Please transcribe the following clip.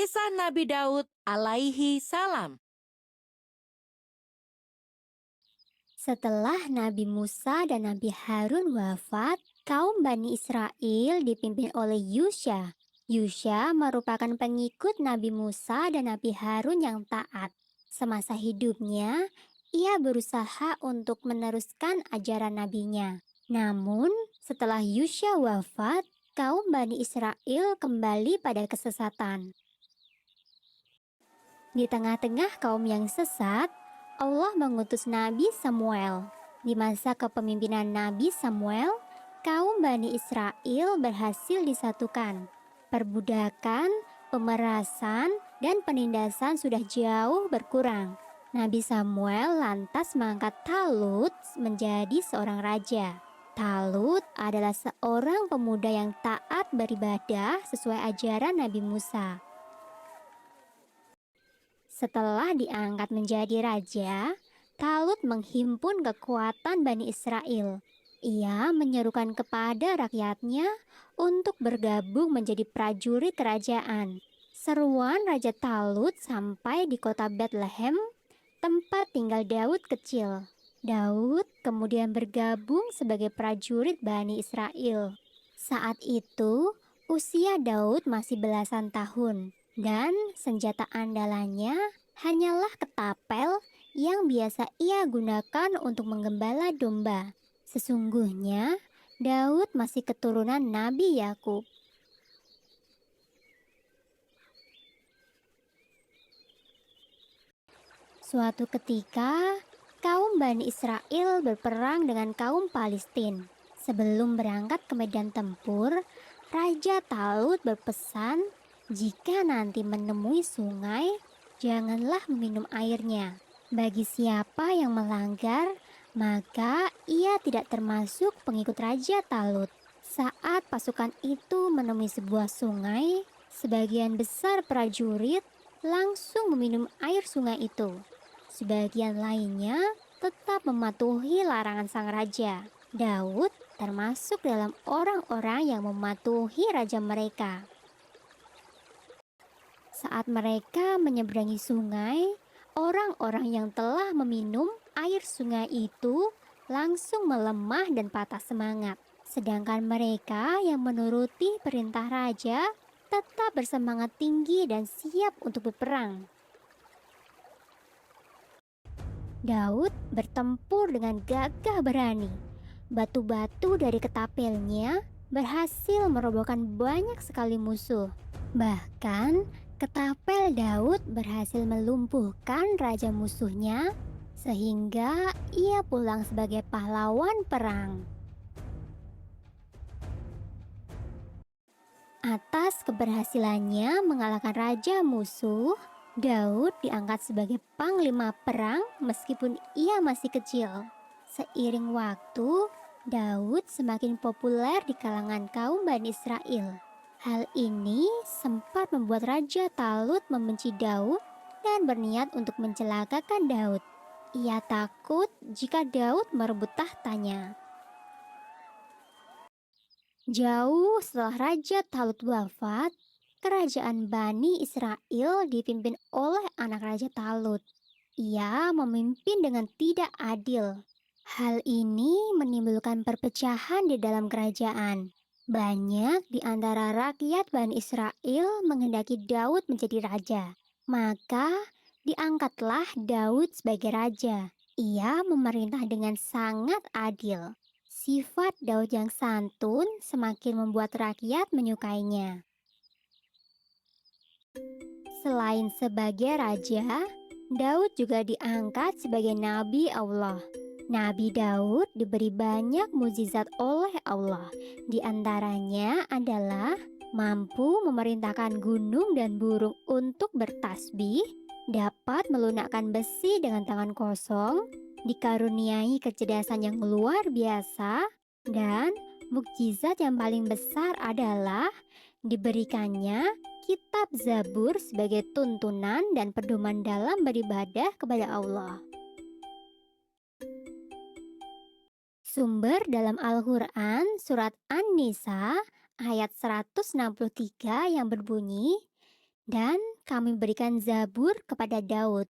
Kisah Nabi Daud alaihi salam. Setelah Nabi Musa dan Nabi Harun wafat, kaum Bani Israel dipimpin oleh Yusya. Yusya merupakan pengikut Nabi Musa dan Nabi Harun yang taat. Semasa hidupnya, ia berusaha untuk meneruskan ajaran nabinya. Namun, setelah Yusya wafat, kaum Bani Israel kembali pada kesesatan. Di tengah-tengah kaum yang sesat, Allah mengutus Nabi Samuel. Di masa kepemimpinan Nabi Samuel, kaum Bani Israel berhasil disatukan. Perbudakan, pemerasan, dan penindasan sudah jauh berkurang. Nabi Samuel lantas mengangkat Talut menjadi seorang raja. Talut adalah seorang pemuda yang taat beribadah sesuai ajaran Nabi Musa. Setelah diangkat menjadi raja, Talut menghimpun kekuatan Bani Israel. Ia menyerukan kepada rakyatnya untuk bergabung menjadi prajurit kerajaan. Seruan Raja Talut sampai di kota Bethlehem, tempat tinggal Daud kecil. Daud kemudian bergabung sebagai prajurit Bani Israel. Saat itu, usia Daud masih belasan tahun. Dan senjata andalannya hanyalah ketapel yang biasa ia gunakan untuk menggembala domba. Sesungguhnya, Daud masih keturunan Nabi Yakub. Suatu ketika, kaum Bani Israel berperang dengan kaum Palestina. Sebelum berangkat ke medan tempur, Raja Talut berpesan, jika nanti menemui sungai, janganlah meminum airnya. Bagi siapa yang melanggar, maka ia tidak termasuk pengikut Raja Talut. Saat pasukan itu menemui sebuah sungai, sebagian besar prajurit langsung meminum air sungai itu. Sebagian lainnya tetap mematuhi larangan sang raja. Daud termasuk dalam orang-orang yang mematuhi raja mereka. Saat mereka menyeberangi sungai, orang-orang yang telah meminum air sungai itu langsung melemah dan patah semangat. Sedangkan mereka yang menuruti perintah raja tetap bersemangat tinggi dan siap untuk berperang. Daud bertempur dengan gagah berani. Batu-batu dari ketapelnya berhasil merobohkan banyak sekali musuh. Bahkan, ketapel Daud berhasil melumpuhkan raja musuhnya sehingga ia pulang sebagai pahlawan perang. Atas keberhasilannya mengalahkan raja musuh, Daud diangkat sebagai panglima perang meskipun ia masih kecil. Seiring waktu, Daud semakin populer di kalangan kaum Bani Israel. Hal ini sempat membuat Raja Talut membenci Daud dan berniat untuk mencelakakan Daud. Ia takut jika Daud merebut tahtanya. Jauh setelah Raja Talut wafat, kerajaan Bani Israel dipimpin oleh anak Raja Talut. Ia memimpin dengan tidak adil. Hal ini menimbulkan perpecahan di dalam kerajaan. Banyak di antara rakyat Bani Israel menghendaki Daud menjadi raja. Maka diangkatlah Daud sebagai raja. Ia memerintah dengan sangat adil. Sifat Daud yang santun semakin membuat rakyat menyukainya. Selain sebagai raja, Daud juga diangkat sebagai nabi Allah. Nabi Daud diberi banyak mukjizat oleh Allah. Di antaranya adalah mampu memerintahkan gunung dan burung untuk bertasbih, dapat melunakkan besi dengan tangan kosong, dikaruniai kecerdasan yang luar biasa, dan mukjizat yang paling besar adalah diberikannya kitab Zabur sebagai tuntunan dan pedoman dalam beribadah kepada Allah. Sumber dalam Al-Quran surat An-Nisa ayat 163 yang berbunyi, dan kami berikan Zabur kepada Daud.